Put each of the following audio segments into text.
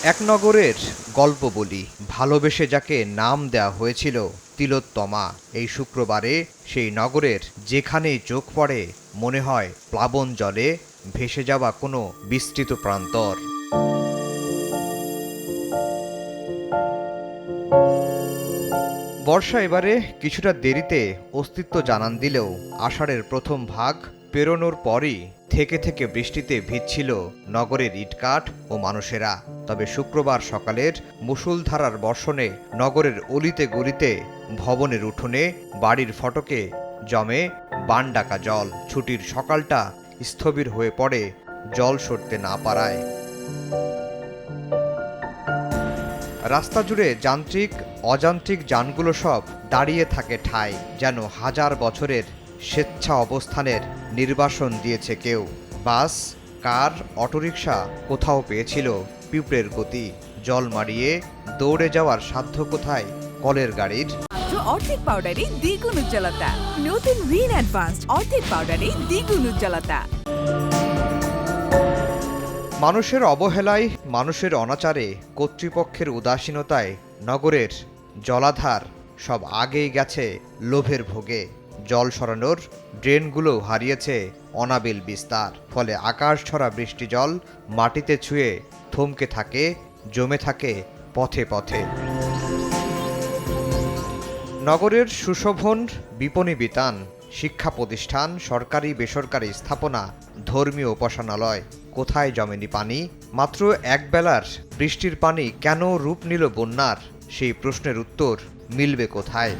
এক নগরের গল্প বলি, ভালোবেসে যাকে নাম দেয়া হয়েছিল তিলোত্তমা। এই শুক্রবারে সেই নগরের যেখানেই চোখ পড়ে মনে হয় প্লাবন জলে ভেসে যাওয়া কোনো বিস্তৃত প্রান্তর। বর্ষা এবারে কিছুটা দেরিতে অস্তিত্ব জানান দিলেও আষাঢ়ের প্রথম ভাগ পেরোনোর পরই থেকে থেকে বৃষ্টিতে ভিজছিল নগরের ইটকাঠ ও মানুষেরা। তবে শুক্রবার সকালের মুষলধারার বর্ষণে নগরের অলিতে গলিতে, ভবনের উঠোনে, বাড়ির ফটকে জমে বানডাকা জল। ছুটির সকালটা স্থবির হয়ে পড়ে জল সরতে না পারায়। রাস্তা জুড়ে যান্ত্রিক অযান্ত্রিক যানগুলো সব দাঁড়িয়ে থাকে ঠায়, যেন হাজার বছরের স্বেচ্ছা অবস্থানের নির্বাসন দিয়েছে কেউ। বাস, কার, অটোরিকশা কোথাও পেয়েছিল পিঁপড়ের গতি। জল মারিয়ে দৌড়ে যাওয়ার সাধ্য কোথায় কলের গাড়ির। অর্ধেক পাউডারে দ্বিগুণ উজ্জ্বলতা। নতুন রিন অ্যাডভান্সড অর্ধেক পাউডারে দ্বিগুণ উজ্জ্বলতা। মানুষের অবহেলায়, মানুষের অনাচারে, কর্তৃপক্ষের উদাসীনতায় নগরের জলাধার সব আগেই গেছে লোভের ভোগে। জল সরানোর ড্রেনগুলো হারিয়েছে অনাবিল বিস্তার। ফলে আকাশ ছড়া বৃষ্টি জল মাটিতে ছুঁয়ে থমকে থাকে, জমে থাকে পথে পথে। নগরের সুশোভন বিপণী বিতান, শিক্ষা প্রতিষ্ঠান, সরকারি বেসরকারি স্থাপনা, ধর্মীয় উপাসনালয়, কোথায় জমেনি পানি? মাত্র একবেলার বৃষ্টির পানি কেন রূপ নিল বন্যার? সেই প্রশ্নের উত্তর মিলবে কোথায়?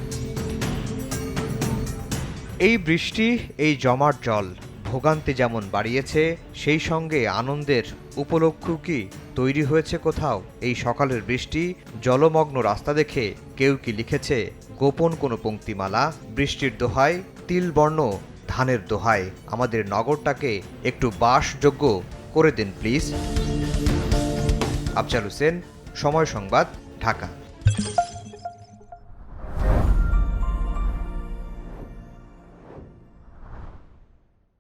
এই বৃষ্টি, এই জমাট জল ভোগান্তি যেমন বাড়িয়েছে, সেই সঙ্গে আনন্দের উপলক্ষ কি তৈরি হয়েছে কোথাও? এই সকালের বৃষ্টি, জলমগ্ন রাস্তা দেখে কেউ কি লিখেছে গোপন কোনো পংক্তিমালা? বৃষ্টির দোহায়, তিলবর্ণ ধানের দোহায়, আমাদের নগরটাকে একটু বাসযোগ্য করে দিন প্লিজ। আফজাল হোসেন, সময় সংবাদ, ঢাকা।